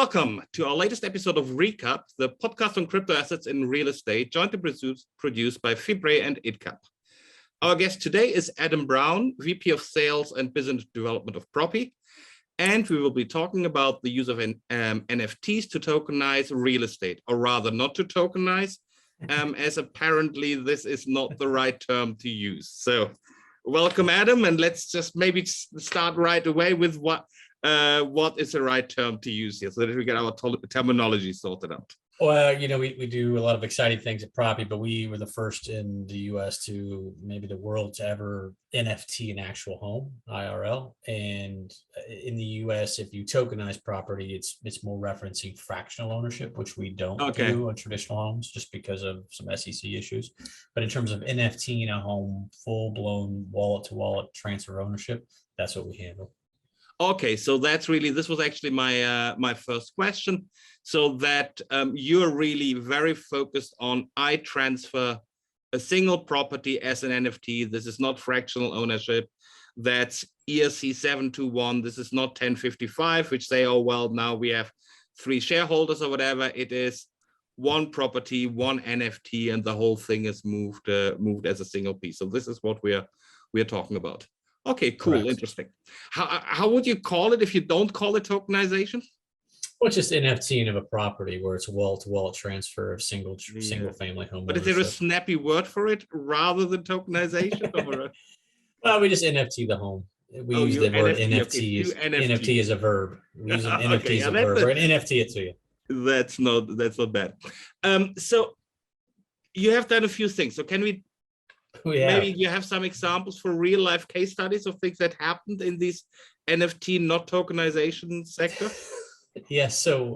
Welcome to our latest episode of R.E.C.A.P, the podcast on crypto assets in real estate, jointly produced by FIBRE and R.E.C.A.P. Our guest today is Adam Brown, VP of Sales and Business Development of Propy, and we will be talking about the use of NFTs to tokenize real estate, or rather not to tokenize, as apparently this is not the right term to use. So welcome, Adam, and let's just maybe start right away with what is the right term to use here so that we get our terminology sorted out? Well, we do a lot of exciting things at Propy, but we were the first in the US to, maybe the world, to ever NFT an actual home, IRL. And in the US, if you tokenize property, it's more referencing fractional ownership, which we don't do on traditional homes just because of some SEC issues. But in terms of NFTing a home, full-blown wallet-to-wallet transfer ownership, that's what we handle. Okay, so that's really, this was actually my first question. So that you're really very focused on, I transfer a single property as an NFT. This is not fractional ownership. That's R.E.C.A.P 721. This is not 1055, which say, oh, well, now we have 3 shareholders or whatever. It is one property, one NFT, and the whole thing is moved as a single piece. So this is what we're talking about. Okay, cool. Correct. Interesting. How would you call it if you don't call it tokenization? Well, it's just NFTing of a property where it's wallet-to-wallet transfer of single family home. But is there a snappy word for it rather than tokenization? Well, we just NFT the home. We use the word NFT. NFT is a verb. We use an NFT as a verb. We're an NFT it to you. That's not bad. So you have done a few things. So can we? Maybe you have some examples for real life case studies of things that happened in this NFT not tokenization sector? Yes. So,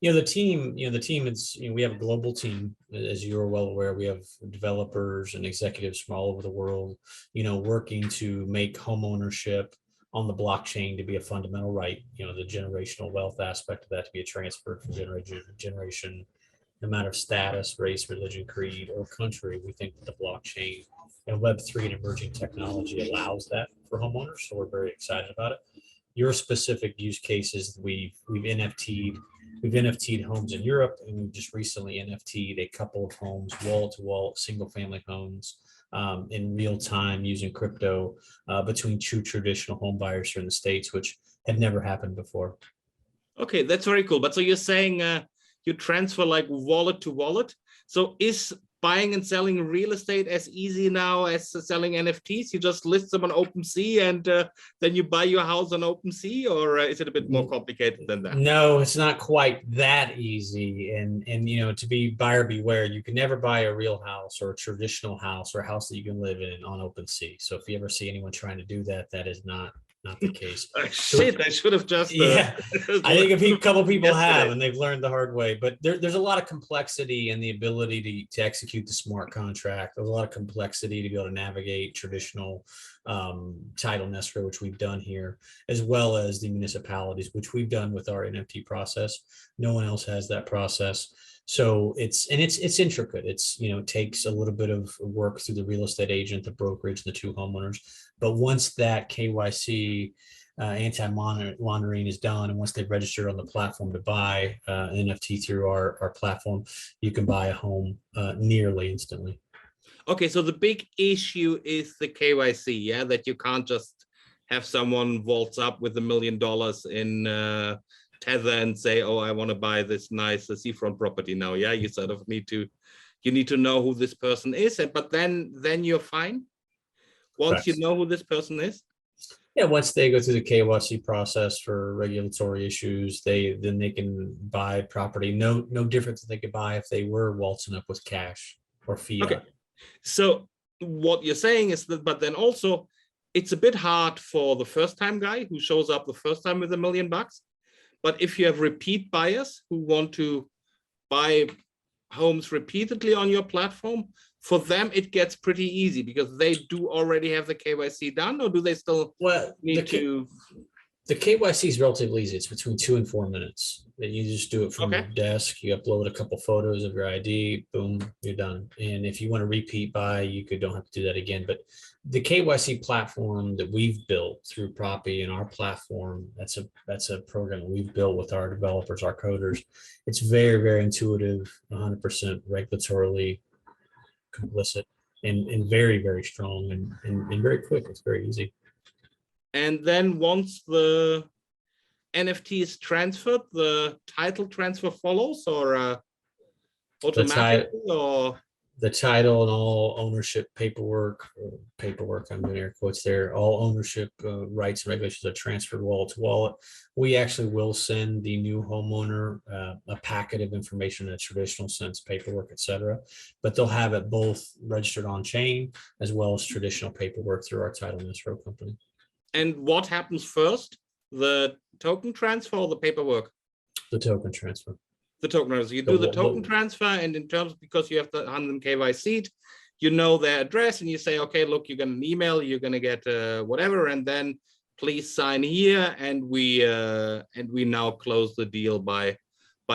the team is, we have a global team, as you're well aware. We have developers and executives from all over the world, working to make home ownership on the blockchain to be a fundamental right. The generational wealth aspect of that to be a transfer from generation to generation. No matter status, race, religion, creed, or country, we think that the blockchain and Web3 and emerging technology allows that for homeowners. So we're very excited about it. Your specific use cases, we've NFT'd homes in Europe, and we've just recently NFT'd a couple of homes, wall-to-wall, single-family homes, in real time using crypto between 2 traditional home buyers here in the States, which had never happened before. Okay, that's very cool. But so you're saying you transfer like wallet to wallet. So is buying and selling real estate as easy now as selling NFTs? You just list them on OpenSea and then you buy your house on OpenSea, or is it a bit more complicated than that? No, it's not quite that easy. And to be buyer beware, you can never buy a real house or a traditional house or a house that you can live in on OpenSea. So if you ever see anyone trying to do that, that is not the case. Shit, I should have just I think a couple people have, and they've learned the hard way. But there's a lot of complexity in the ability to execute the smart contract. There's a lot of complexity to be able to navigate traditional title and escrow, which we've done here, as well as the municipalities, which we've done with our NFT process. No one else has that process. So it's intricate. It takes a little bit of work through the real estate agent, the brokerage, the 2 homeowners. But once that KYC anti-laundering is done, and once they've registered on the platform to buy an NFT through our platform, you can buy a home nearly instantly. Okay, so the big issue is the KYC, yeah, that you can't just have someone waltz up with $1 million in Tether and say, oh, I want to buy this nice seafront property now. Yeah, you sort of need to know who this person is, but then you're fine once you know who this person is. Yeah, once they go through the KYC process for regulatory issues, then they can buy property no different than they could buy if they were waltzing up with cash or fiat. Okay, so what you're saying is that, but then also it's a bit hard for the first time guy who shows up the first time with $1 million. But if you have repeat buyers who want to buy homes repeatedly on your platform, for them it gets pretty easy because they do already have the KYC done, or do they still need to? The KYC is relatively easy. It's between 2 and 4 minutes. And you just do it from your Okay. desk. You upload a couple photos of your ID, boom, you're done. And if you want to repeat buy, you don't have to do that again. But the KYC platform that we've built through Propy and our platform, that's a program that we've built with our developers, our coders. It's very, very intuitive, 100% regulatorily complicit, and very, very strong and very quick. It's very easy. And then once the NFT is transferred, the title transfer follows, or automatically, or the title and all ownership paperwork, I'm doing air quotes there, all ownership rights and regulations are transferred wallet to wallet. We actually will send the new homeowner a packet of information in a traditional sense, paperwork, etc. But they'll have it both registered on chain as well as traditional paperwork through our title and escrow company. And what happens first, the token transfer or the paperwork? The token transfer. The token transfer. You do the token transfer, and in terms, because you have the 100 KYC, you know their address, and you say, okay, look, you're going to email, you're going to get whatever, and then please sign here, and we now close the deal by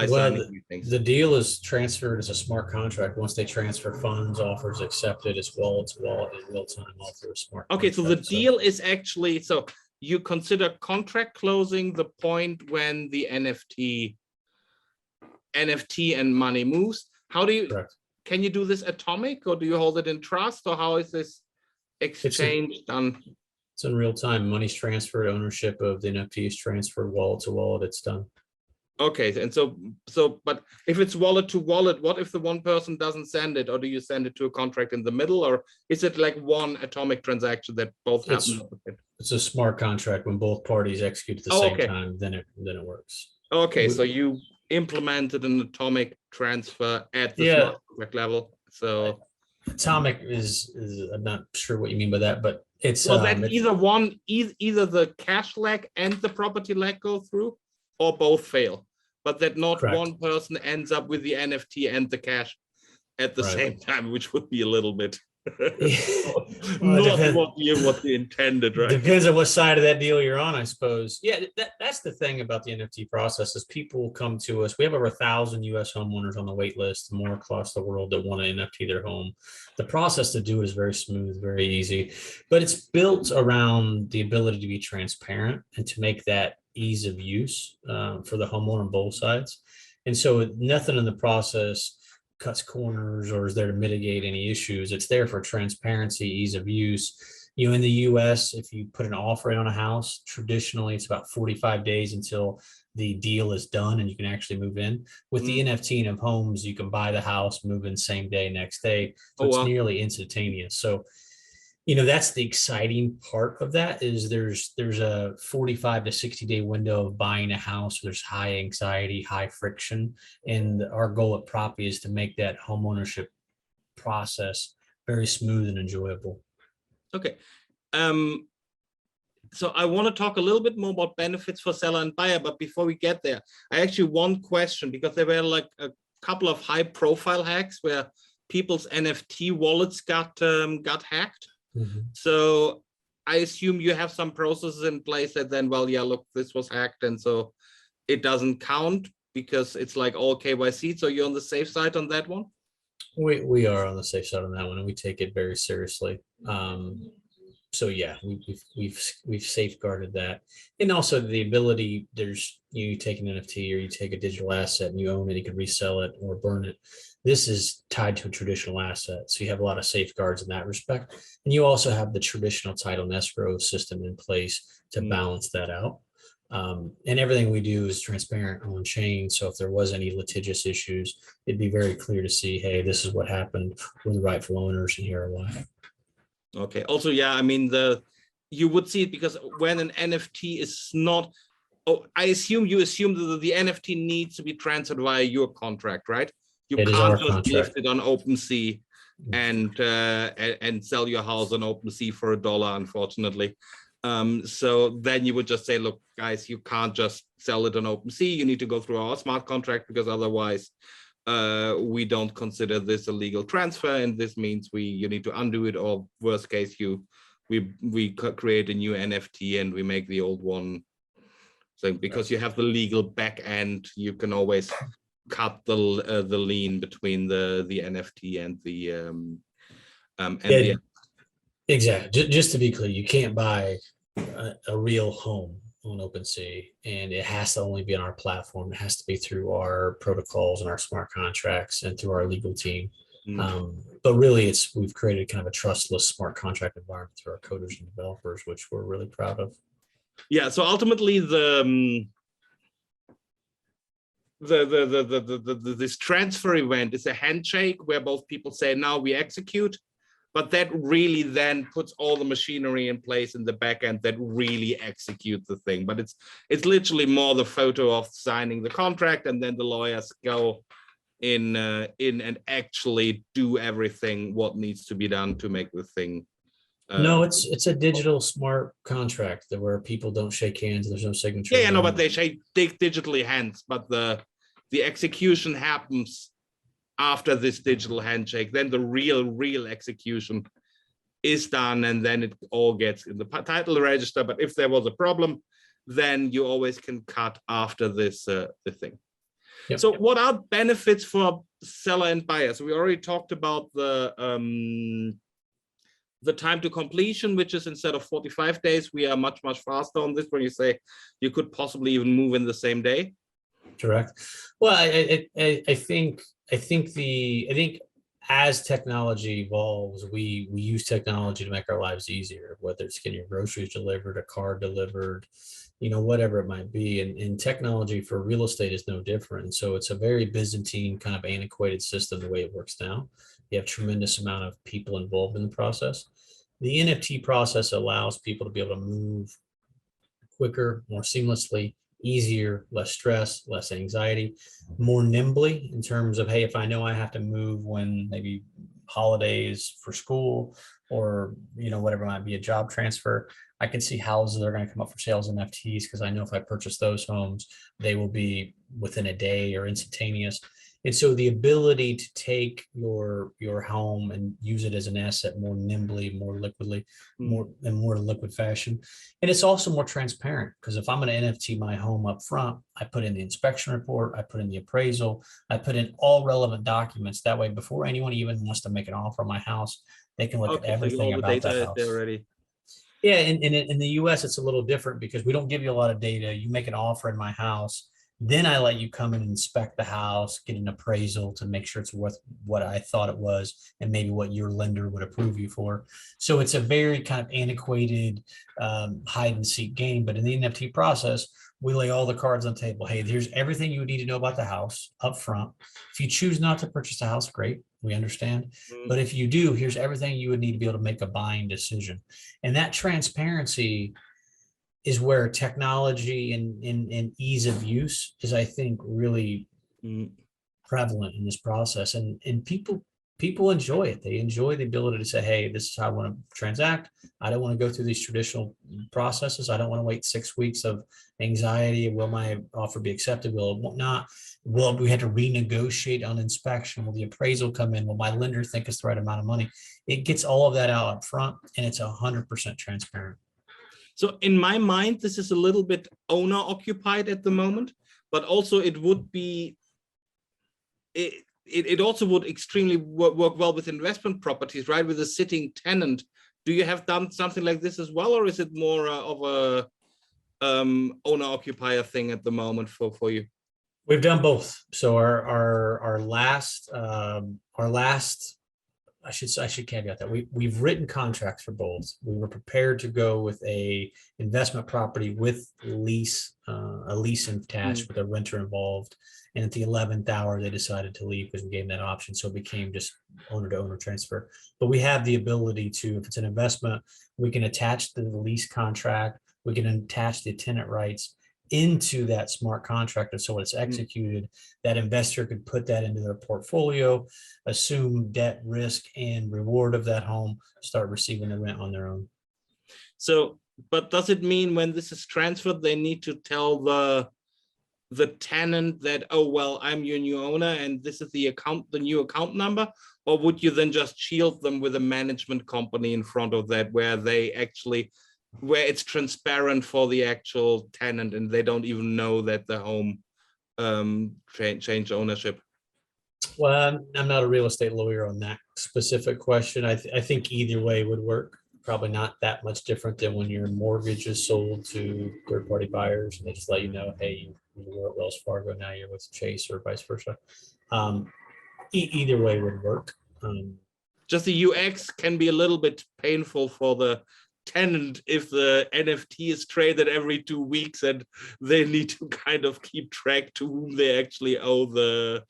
signing these things. The deal is transferred as a smart contract. Once they transfer funds, offers accepted, it's wallet to wallet in real time, all through a smart contract. Okay, so the deal is actually, so you consider contract closing the point when the NFT and money moves. How do you, correct. Can you do this atomic, or do you hold it in trust, or how is this exchange done? It's in real time. Money's transferred, ownership of the NFT is transferred, wallet to wallet, it's done. Okay, and so but if it's wallet to wallet, what if the one person doesn't send it, or do you send it to a contract in the middle, or is it like one atomic transaction that both happen? It's a smart contract. When both parties execute at the same time, then it works. Okay, so you implemented an atomic transfer at the smart contract level. So atomic is I'm not sure what you mean by that, but it's that either the cash leg and the property leg go through, or both fail, but that not correct. One person ends up with the NFT and the cash at the same time, which would be a little bit not what you intended, right? Depends on what side of that deal you're on, I suppose. Yeah, that's the thing about the NFT process is people come to us. We have over 1,000 US homeowners on the wait list, more across the world that want to NFT their home. The process to do it is very smooth, very easy, but it's built around the ability to be transparent and to make that ease of use for the homeowner on both sides. And so nothing in the process cuts corners or is there to mitigate any issues. It's there for transparency, ease of use. You know, in the US, if you put an offer in on a house, traditionally it's about 45 days until the deal is done and you can actually move in. With the NFT of homes, you can buy the house, move in same day, next day. So it's nearly instantaneous. So, you know, that's the exciting part of that is there's a 45 to 60 day window of buying a house. There's high anxiety, high friction. And our goal at Propy is to make that home ownership process very smooth and enjoyable. Okay. So I want to talk a little bit more about benefits for seller and buyer, but before we get there, I actually one question, because there were like a couple of high profile hacks where people's NFT wallets got hacked. So I assume you have some processes in place that then, well, yeah, look, this was hacked, and so it doesn't count because it's like all KYC. So you're on the safe side on that one? We are on the safe side on that one, and we take it very seriously. So yeah, we've safeguarded that, and also the ability. There's you take an NFT or you take a digital asset and you own it. You can resell it or burn it. This is tied to a traditional asset, so you have a lot of safeguards in that respect, and you also have the traditional title and escrow system in place to balance that out. And everything we do is transparent on chain. So if there was any litigious issues, it'd be very clear to see, hey, this is what happened. We're the rightful owners, and here are why. Okay. Also, yeah, I mean, you would see it because when an NFT is not, I assume you assume that the NFT needs to be transferred via your contract, right? You can't just lift it on OpenSea and sell your house on OpenSea for $1, unfortunately. So then you would just say, look, guys, you can't just sell it on OpenSea. You need to go through our smart contract because otherwise we don't consider this a legal transfer, and this means you need to undo it, or worst case, we create a new NFT and we make the old one So because you have the legal back end, you can always cut the lien between the NFT and the exactly. Just to be clear, you can't buy a real home on OpenSea, and it has to only be on our platform. It has to be through our protocols and our smart contracts and through our legal team. But really, we've created kind of a trustless smart contract environment through our coders and developers, which we're really proud of. Yeah. So ultimately, this transfer event is a handshake where both people say, now we execute, but that really then puts all the machinery in place in the back end that really execute the thing. But it's literally more the photo of signing the contract, and then the lawyers go in and actually do everything what needs to be done to make the thing. No, it's a digital smart contract that where people don't shake hands. There's no signature. Yeah, no, but they shake digitally hands, but the execution happens after this digital handshake. Then the real execution is done, and then it all gets in the title register. But if there was a problem, then you always can cut after this the thing. Yep. So what are benefits for seller and buyer? So we already talked about the time to completion, which is instead of 45 days, we are much faster on this, when you say you could possibly even move in the same day. Correct. Well, I think as technology evolves, we use technology to make our lives easier, whether it's getting your groceries delivered, a car delivered, whatever it might be. And technology for real estate is no different. And so it's a very Byzantine kind of antiquated system the way it works now. You have tremendous amount of people involved in the process. The NFT process allows people to be able to move quicker, more seamlessly, easier, less stress, less anxiety, more nimbly in terms of, hey, if I know I have to move when maybe holidays for school or, whatever might be a job transfer, I can see houses that are going to come up for sales in NFTs because I know if I purchase those homes, they will be within a day or instantaneous. And so the ability to take your home and use it as an asset more nimbly, more liquidly, more liquid fashion. And it's also more transparent, because if I'm going to NFT my home up front, I put in the inspection report, I put in the appraisal, I put in all relevant documents. That way, before anyone even wants to make an offer on my house, they can look at everything about that house. Already. Yeah, in the US, it's a little different because we don't give you a lot of data. You make an offer in my house, then I let you come in and inspect the house, get an appraisal to make sure it's worth what I thought it was and maybe what your lender would approve you for. So it's a very kind of antiquated hide and seek game. But in the NFT process, we lay all the cards on the table. Hey, here's everything you would need to know about the house up front. If you choose not to purchase a house, great. We understand. But if you do, here's everything you would need to be able to make a buying decision. And that transparency is where technology and ease of use is, I think, really prevalent in this process. And people enjoy it. They enjoy the ability to say, hey, this is how I want to transact. I don't want to go through these traditional processes. I don't want to wait 6 weeks of anxiety. Will my offer be accepted? Will it not? Will we have to renegotiate on inspection? Will the appraisal come in? Will my lender think it's the right amount of money? It gets all of that out up front, and it's 100% transparent. So in my mind, this is a little bit owner occupied at the moment, but also it would be, it also would extremely work well with investment properties, right? With a sitting tenant. Do you have done something like this as well, or is it more of a owner occupier thing at the moment for you? We've done both. So our last I should caveat that we've written contracts for both. We were prepared to go with a investment property with a lease attached with a renter involved. And at the 11th hour, they decided to leave because we gave them that option. So it became just owner to owner transfer. But we have the ability to, if it's an investment, we can attach the lease contract, we can attach the tenant rights into that smart contract. And so when it's executed, that investor could put that into their portfolio, assume debt, risk, and reward of that home, start receiving the rent on their own. So, but does it mean when this is transferred, they need to tell the tenant that, oh, well, I'm your new owner and this is the new account number? Or would you then just shield them with a management company in front of that, where they actually where it's transparent for the actual tenant and they don't even know that the home changed ownership? Well, I'm not a real estate lawyer on that specific question. I think either way would work. Probably not that much different than when your mortgage is sold to third-party buyers and they just let you know, hey, you were at Wells Fargo, now you're with Chase, or vice versa. Either way would work. Just the UX can be a little bit painful for the tenant if the NFT is traded every 2 weeks and they need to kind of keep track to whom they actually owe the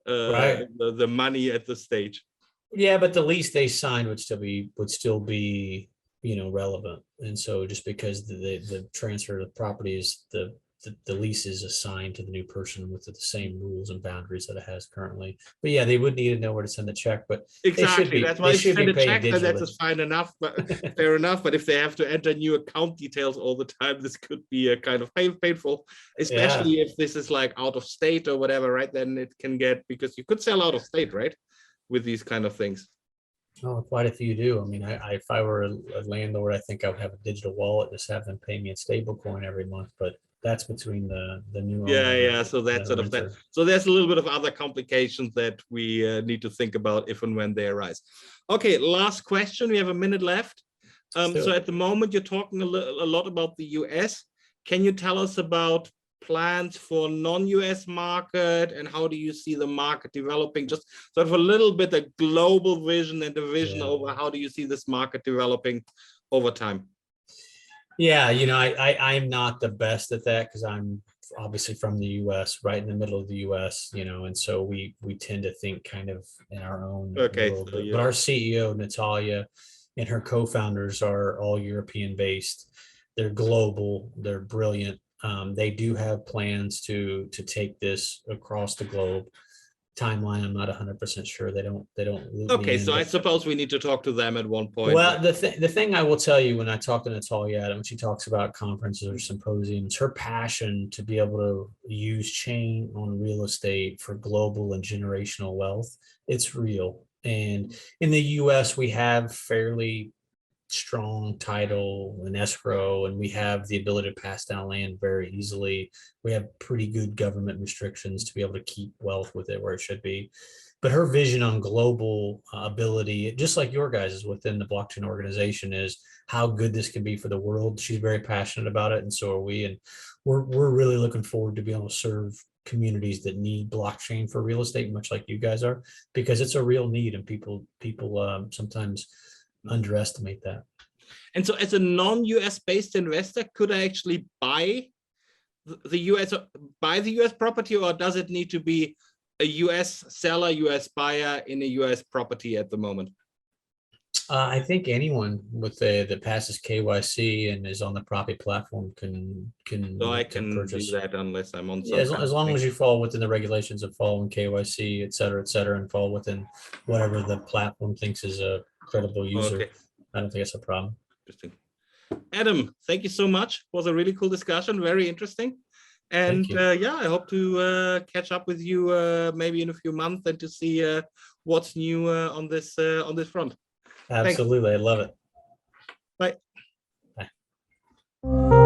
Right. the money at the stage. Yeah, but the lease they signed would still be, relevant. And so just because the transfer of the property is the lease is assigned to the new person with the same rules and boundaries that it has currently. But yeah, they would need to know where to send the check, but Exactly. That's why they if you should send be a paid check, then digitally. that's fine enough, but fair enough. But if they have to enter new account details all the time, this could be a kind of painful, especially Yeah. if this is like out of state or whatever, right? Then it can get, because you could sell out of state, right? With these kind of things. Oh, quite a few do. I mean, if I were a landlord, I think I would have a digital wallet, just have them pay me in stable coin every month. But that's between the new owner Yeah. So and that's the sort of that. renter. So there's a little bit of other complications that we need to think about if and when they arise. Okay, last question. We have a minute left. So at the moment, you're talking a lot about the US. Can you tell us about plans for non-US market and how do you see the market developing? Just sort of a little bit a global vision and a vision over how do you see this market developing over time? Yeah, I'm not the best at that because I'm obviously from the US, right in the middle of the US, and so we tend to think kind of in our own Okay, world. so But our CEO, Natalia, and her co-founders are all European based. They're global, they're brilliant. They do have plans to take this across the globe. Timeline, I'm not 100% sure. They don't loop me okay, in, so I but suppose we need to talk to them at one point. well, the thing I will tell you when I talk to Natalia, when she talks about conferences or symposiums, her passion to be able to use chain on real estate for global and generational wealth, it's real. And in the US, we have fairly strong title and escrow, and we have the ability to pass down land very easily. We have pretty good government restrictions to be able to keep wealth with it where it should be. But her vision on global ability, just like your guys is within the blockchain organization, is how good this can be for the world. She's very passionate about it, and so are we. And we're really looking forward to being able to serve communities that need blockchain for real estate, much like you guys are, because it's a real need, and people sometimes underestimate that. And so as a non-US based investor, could I actually buy the US property, or does it need to be a US seller, US buyer in a US property at the moment? I think anyone with that passes KYC and is on the Propy platform can So I look to can do purchase. that unless I'm on Yeah, some as kind of long thing. as you fall within the regulations of following KYC, et cetera, and fall within whatever the platform thinks is a credible user, Okay, I don't think it's a problem. interesting. Adam, thank you so much. It was a really cool discussion, very interesting. And Thank you. yeah, I hope to catch up with you maybe in a few months and to see what's new on this front. Thanks. Absolutely. I love it. Bye. Bye.